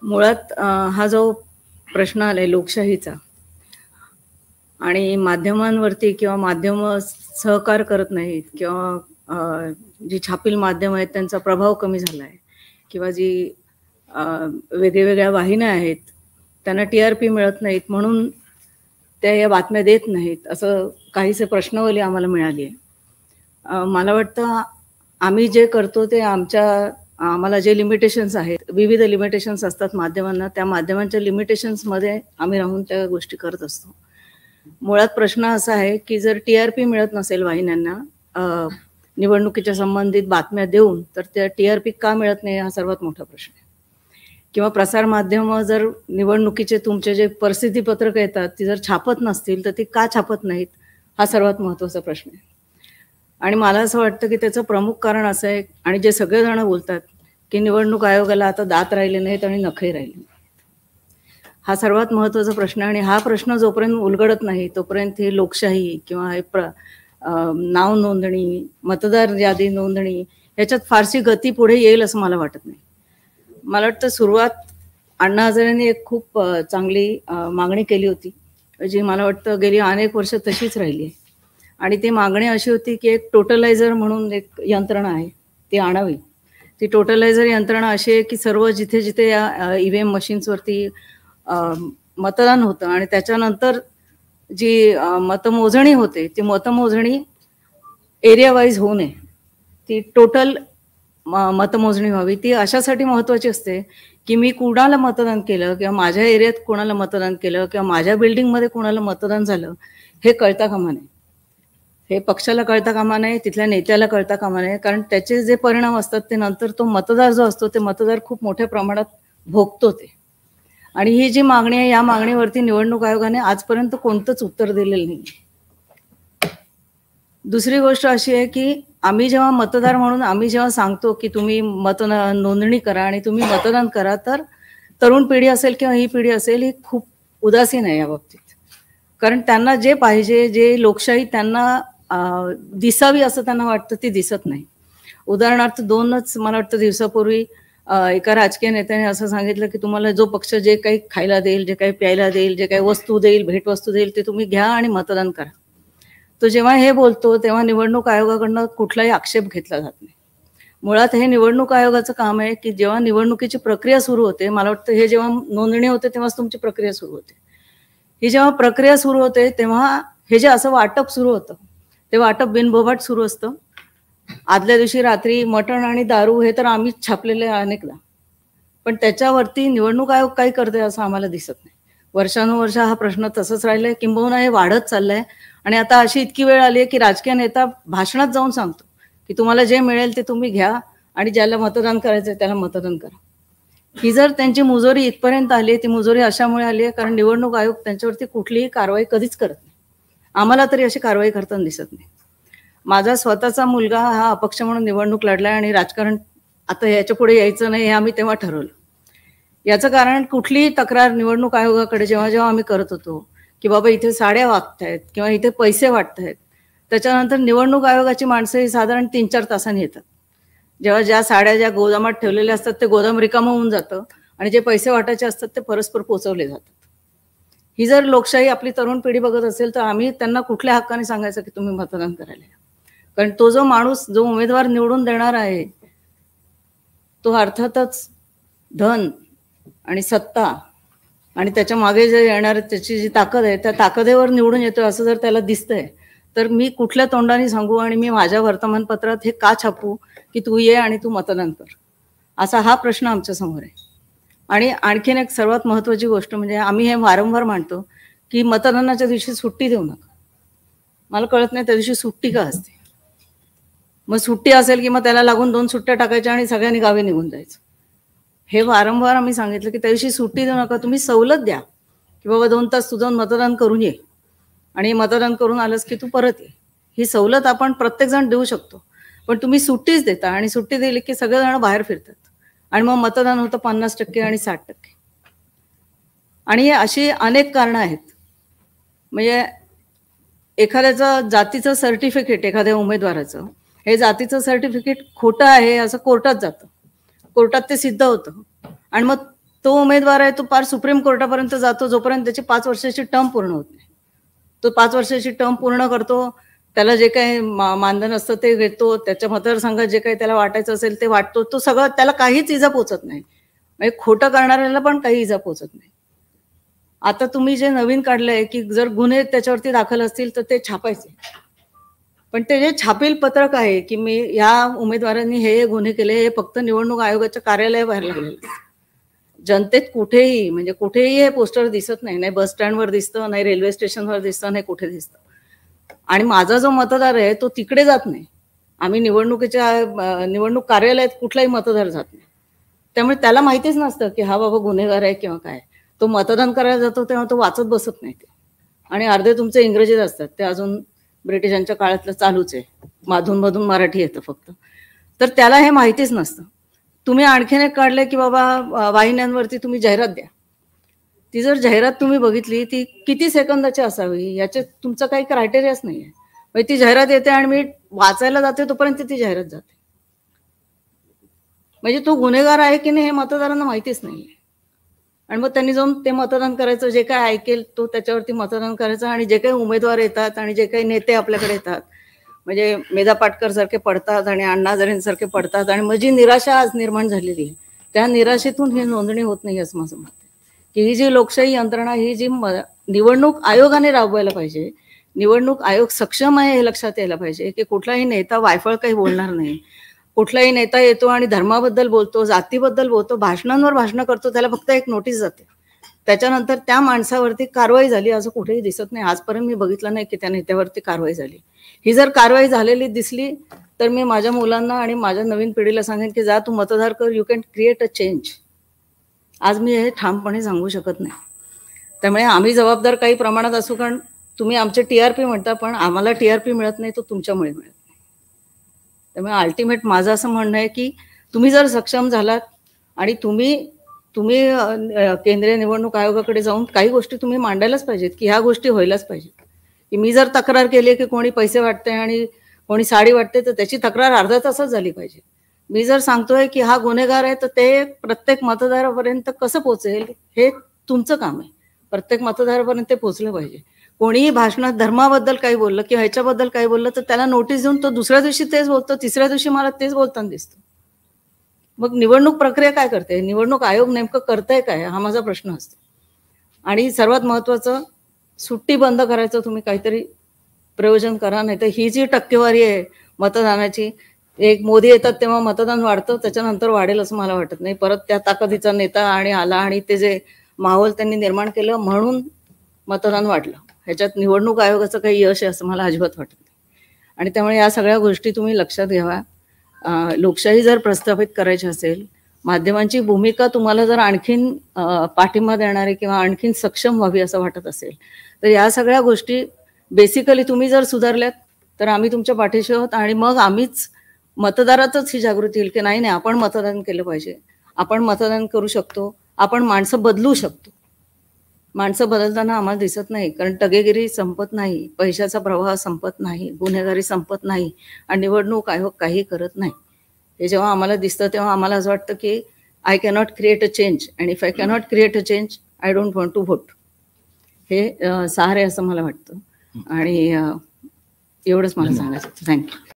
मुळात हा जो प्रश्न आलाय लोकशाहीचा आणि माध्यमांवरती किंवा माध्यम सहकार करत नाहीत किंवा जी छापील माध्यम आहेत त्यांचा प्रभाव कमी झाला आहे किंवा जी वेगवेगळ्या वाहिन्या आहेत त्यांना TRP मिळत नाहीत म्हणून त्या या बातम्या देत नाहीत असं काहीसे प्रश्नावली आम्हाला मिळाली आहे. मला वाटतं आम्ही जे करतो ते आम्हाला जे लिमिटेशन्स आहेत, विविध लिमिटेशन्स असतात माध्यमांना, त्या माध्यमांच्या लिमिटेशन्समध्ये आम्ही राहून त्या गोष्टी करत असतो. मुळात प्रश्न असा आहे की जर TRP मिळत नसेल वाहिन्यांना निवडणुकीच्या संबंधित बातम्या देऊन, तर त्या TRP का मिळत नाही हा सर्वात मोठा प्रश्न आहे. किंवा प्रसार माध्यम जर निवडणुकीचे तुमचे जे प्रसिद्धी पत्रक येतात ती जर छापत नसतील तर ती का छापत नाहीत हा सर्वात महत्त्वाचा प्रश्न आहे. आणि मला असं वाटतं की त्याचं प्रमुख कारण असं आहे, आणि जे सगळेजण बोलतात की निवडणूक आयोगाला आता दात राहिले नाहीत आणि नखे राहिले नाहीत, हा सर्वात महत्त्वाचा प्रश्न. आणि हा प्रश्न जोपर्यंत उलगडत नाही तोपर्यंत ही लोकशाही किंवा हे नाव नोंदणी, मतदार यादी नोंदणी याच्यात फारशी गती पुढे येईल असं मला वाटत नाही. मला वाटतं सुरुवात अण्णा हजारेंनी एक खूप चांगली मागणी केली होती, जी मला वाटतं गेली अनेक वर्ष तशीच राहिली आहे. आणि ती मागणी अशी होती की एक टोटलायझर म्हणून एक यंत्रणा आहे ती आणावी. ती टोटलायझर यंत्रणा अशी आहे की सर्व जिथे जिथे या EVM मशीन्सवरती मतदान होतं आणि त्याच्यानंतर जी मतमोजणी होते ती मतमोजणी एरिया वाईज होऊ नये, ती टोटल मतमोजणी व्हावी. ती अशासाठी महत्त्वाची असते की मी कुणाला मतदान केलं किंवा माझ्या एरियात कोणाला मतदान केलं किंवा माझ्या बिल्डिंगमध्ये कोणाला मतदान झालं हे कळता कामा नये. हे पक्षाला कळता कामा नये, तिथल्या नेत्याला कळता कामा नये, कारण त्याचे जे परिणाम असतात ते नंतर तो मतदार जो असतो ते मतदार खूप मोठ्या प्रमाणात भोगतो ते. आणि ही जी मागणी आहे या मागणीवरती निवडणूक आयोगाने आजपर्यंत कोणतंच उत्तर दिलेलं नाही. दुसरी गोष्ट अशी आहे की आम्ही जेव्हा मतदार म्हणून आम्ही जेव्हा सांगतो की तुम्ही नोंदणी करा आणि तुम्ही मतदान करा, तर तरुण पिढी असेल किंवा ही पिढी असेल ही खूप उदासीन आहे या बाबतीत. कारण त्यांना जे पाहिजे, जे लोकशाही त्यांना दिसावी असं त्यांना वाटतं ती दिसत नाही. उदाहरणार्थ 2च मला वाटतं दिवसापूर्वी एका राजकीय नेत्याने असं सांगितलं की तुम्हाला जो पक्ष जे काही खायला देईल, जे काही प्यायला देईल, जे काही वस्तू देईल, भेटवस्तू देईल ते तुम्ही घ्या आणि मतदान करा. तो जेव्हा हे बोलतो तेव्हा निवडणूक आयोगाकडनं कुठलाही आक्षेप घेतला जात नाही. मुळात हे निवडणूक आयोगाचं काम आहे की जेव्हा निवडणुकीची प्रक्रिया सुरू होते, मला वाटतं हे जेव्हा नोंदणी होते तेव्हाच तुमची प्रक्रिया सुरू होते. ही जेव्हा प्रक्रिया सुरू होते तेव्हा हे जे असं वाटप सुरू होतं ते वाटप बिनबोभाट सुरू असतं. आदल्या दिवशी रात्री मटण आणि दारू हे तर आम्हीच छापलेले आहे अनेकदा, पण त्याच्यावरती निवडणूक आयोग काय करते असं आम्हाला दिसत नाही. वर्षानुवर्ष हा प्रश्न तसंच राहिलाय, किंबहुना हे वाढत चाललंय. आणि आता अशी इतकी वेळ आली आहे की राजकीय नेता भाषणात जाऊन सांगतो की तुम्हाला जे मिळेल ते तुम्ही घ्या आणि ज्याला मतदान करायचं त्याला मतदान करा. ही जर त्यांची मुजोरी इथपर्यंत आली, ती मुजोरी अशामुळे आली आहे कारण निवडणूक आयोग त्यांच्यावरती कुठलीही कारवाई कधीच करत नाही. आम्हाला तरी अशी कारवाई करताना दिसत नाही. माझा स्वतःचा मुलगा हा अपक्ष म्हणून निवडणूक लढलाय आणि राजकारण आता याच्या पुढे यायचं नाही हे आम्ही तेव्हा ठरवलं. याचं कारण कुठलीही तक्रार निवडणूक आयोगाकडे जेव्हा जेव्हा आम्ही करत होतो की बाबा इथे साड्या वागतायत किंवा इथे पैसे वाटतायत, त्याच्यानंतर निवडणूक आयोगाची माणसं ही साधारण 3-4 तासांनी येतात. जेव्हा ज्या साड्या ज्या गोदामात ठेवलेल्या असतात ते गोदाम रिकामं होऊन जातं आणि जे पैसे वाटायचे असतात ते परस्पर पोचवले जातात. ही जर लोकशाही आपली तरुण पिढी बघत असेल तर आम्ही त्यांना कुठल्या हक्काने सांगायचं की तुम्ही मतदान करायला? कारण तो जो माणूस, जो उमेदवार निवडून देणार आहे तो अर्थातच धन आणि सत्ता आणि त्याच्या मागे जे येणार त्याची जी ताकद आहे त्या ताकदीवर निवडून येतोय असं जर त्याला दिसतंय तर मी कुठल्या तोंडाने सांगू आणि मी माझ्या वर्तमानपत्रात हे का छापू की तू ये आणि तू मतदान कर, असा हा प्रश्न आमच्या समोर आहे. आणि आणखीन एक सर्वात महत्त्वाची गोष्ट म्हणजे आम्ही हे वारंवार मांडतो की मतदानाच्या दिवशी सुट्टी देऊ नका. मला कळत नाही त्या दिवशी सुट्टी का असते. मग सुट्टी असेल की मग त्याला लागून 2 सुट्ट्या टाकायच्या आणि सगळ्यांनी गावी निघून जायचं. हे वारंवार आम्ही सांगितलं की त्या दिवशी सुट्टी देऊ नका, तुम्ही सवलत द्या की बाबा 2 तास तू जाऊन मतदान करून ये आणि मतदान करून आलंस की तू परत ये. ही सवलत आपण प्रत्येकजण देऊ शकतो, पण तुम्ही सुट्टीच देता आणि सुट्टी दिली की सगळेजण बाहेर फिरतात आणि मग मतदान होतं 50% आणि 60%. आणि अशी अनेक कारणं आहेत. म्हणजे एखाद्याचं जातीचं सर्टिफिकेट, एखाद्या उमेदवाराचं हे जातीचं सर्टिफिकेट खोटं आहे असं कोर्टात जातं, कोर्टात ते सिद्ध होतं आणि मग तो उमेदवार आहे तो पार सुप्रीम कोर्टापर्यंत जातो जोपर्यंत त्याची 5 वर्षाची टर्म पूर्ण होत नाही. तो 5 वर्षाची टर्म पूर्ण करतो, त्याला जे काही मानधन असतं ते घेतो, त्याच्या मतदारसंघात जे काही त्याला वाटायचं असेल ते वाटतो. तो सगळं त्याला काहीच इजा पोचत नाही. म्हणजे खोटं करणाऱ्याला पण काही इजा पोचत नाही. आता तुम्ही जे नवीन काढलंय की जर गुन्हे त्याच्यावरती दाखल असतील तर ते छापायचे. पण ते जे छापील पत्रक आहे की मी या उमेदवारांनी हे गुन्हे केले, हे फक्त निवडणूक आयोगाच्या कार्यालयाबाहेर लागलेलं. जनतेत कुठेही म्हणजे कुठेही हे पोस्टर दिसत नाही. नाही बस स्टँडवर दिसतं, नाही रेल्वे स्टेशनवर दिसतं, नाही कुठे दिसतं. आणि माझा जो मतदार आहे तो तिकडे जात नाही. आम्ही निवडणूक कार्यालयात कुठलाही मतदार जात नाही. त्यामुळे त्याला माहितीच नसतं की हा बाबा गुन्हेगार आहे किंवा काय. तो मतदान करायला जातो तेव्हा तो वाचत बसत नाही ते. आणि अर्धे तुमचे इंग्रजीत असतात, ते अजून ब्रिटिशांच्या काळातलं चालूच आहे. मधून मराठी येतं फक्त. तर त्याला हे माहितीच नसतं. तुम्ही आणखीन एक काढलंय की बाबा वाहिन्यांवरती तुम्ही जाहिरात द्या. ती जर जाहिरात तुम्ही बघितली ती किती सेकंदाची असावी याचे तुमचं काही क्रायटेरियाच नाहीये. म्हणजे ती जाहिरात येते आणि मी वाचायला जाते तोपर्यंत ती जाहिरात जाते. म्हणजे तो गुन्हेगार आहे की नाही हे मतदारांना माहितीच नाहीये. आणि मग त्यांनी जाऊन ते मतदान करायचं, जे काय ऐकेल तो त्याच्यावरती मतदान करायचं. आणि जे काही उमेदवार येतात आणि जे काही नेते आपल्याकडे येतात, म्हणजे मेधा पाटकर सारखे पडतात आणि अण्णा हजारेंसारखे पडतात. आणि मग जी निराशा आज निर्माण झालेली आहे त्या निराशेतून ही नोंदणी होत नाही असं माझं मत आहे. की ही जी लोकशाही यंत्रणा, ही जी निवडणूक आयोगाने राबवायला पाहिजे, निवडणूक आयोग सक्षम आहे हे लक्षात यायला पाहिजे की कुठलाही नेता वायफळ काही बोलणार नाही. कुठलाही नेता येतो आणि धर्माबद्दल बोलतो, जातीबद्दल बोलतो, भाषणांवर भाषणं करतो, त्याला फक्त एक नोटीस जाते. त्याच्यानंतर त्या माणसावरती कारवाई झाली असं कुठेही दिसत नाही. आजपर्यंत मी बघितलं नाही की त्या नेत्यावरती कारवाई झाली. ही जर कारवाई झालेली दिसली तर मी माझ्या मुलांना आणि माझ्या नवीन पिढीला सांगेन की जा तू मतदार कर, you can create a change. आज मी हे ठामपणे सांगू शकत नाही. त्यामुळे आम्ही जबाबदार काही प्रमाणात असू, कारण तुम्ही आमचे टीआरपी म्हणता, पण आम्हाला टीआरपी मिळत नाही तो तुमच्यामुळे मिळत नाही. त्यामुळे अल्टिमेट माझं असं म्हणणं आहे की तुम्ही जर सक्षम झालात आणि तुम्ही केंद्रीय निवडणूक आयोगाकडे जाऊन काही गोष्टी तुम्ही मांडायलाच पाहिजेत की ह्या गोष्टी व्हायलाच पाहिजेत. की मी जर तक्रार केली की कोणी पैसे वाटते आणि कोणी साडी वाटते तर त्याची तक्रार अर्ध्या तासात झाली पाहिजे. मी जर सांगतोय की हा गुन्हेगार आहे तर ते प्रत्येक मतदारापर्यंत कसं पोहोचेल हे तुमचं काम आहे. प्रत्येक मतदारापर्यंत ते पोहोचलं पाहिजे. कोणीही भाषणात धर्माबद्दल काही बोललं किंवा ह्याच्याबद्दल काही बोललं तर त्याला नोटीस देऊन तो दुसऱ्या दिवशी तेच बोलतो, तिसऱ्या दिवशी मला तेच बोलताना दिसतो. मग निवडणूक प्रक्रिया काय करते, निवडणूक आयोग नेमकं करतंय काय, हा माझा प्रश्न असतो. आणि सर्वात महत्वाचं, सुट्टी बंद करायचं तुम्ही काहीतरी प्रयोजन करा. नाही तर ही जी टक्केवारी आहे मतदानाची, एक मोदी येतात तेव्हा मतदान वाढतं, त्याच्यानंतर वाढेल असं मला वाटत नाही. परत त्या ताकदीचा नेता आणि आला आणि ते जे माहोल त्यांनी निर्माण केलं म्हणून मतदान वाढलं. ह्याच्यात निवडणूक आयोगाचं काही यश आहे असं मला अजिबात वाटत नाही. आणि त्यामुळे या सगळ्या गोष्टी तुम्ही लक्षात घ्यावा. लोकशाही जर प्रस्थापित करायची असेल, माध्यमांची भूमिका तुम्हाला जर आणखीन पाठिंबा देणारी किंवा आणखीन सक्षम व्हावी असं वाटत असेल तर या सगळ्या गोष्टी बेसिकली तुम्ही जर सुधारल्यात तर आम्ही तुमच्या पाठीशी आहोत. आणि मग आम्हीच मतदारातच ही जागृती येईल की नाही आपण मतदान केलं पाहिजे, आपण मतदान करू शकतो, आपण माणसं बदलू शकतो. माणसं बदलताना आम्हाला दिसत नाही, कारण टगेगिरी संपत नाही, पैशाचा प्रवाह संपत नाही, गुन्हेगारी संपत नाही आणि निवडणूक आयोग काही करत नाही. हे जेव्हा आम्हाला दिसतं तेव्हा आम्हाला असं वाटतं की I cannot create a change, and if I cannot create a change I don't want to vote. हे सार आहे असं मला वाटतं. आणि एवढंच मला सांगायचं. थँक्यू.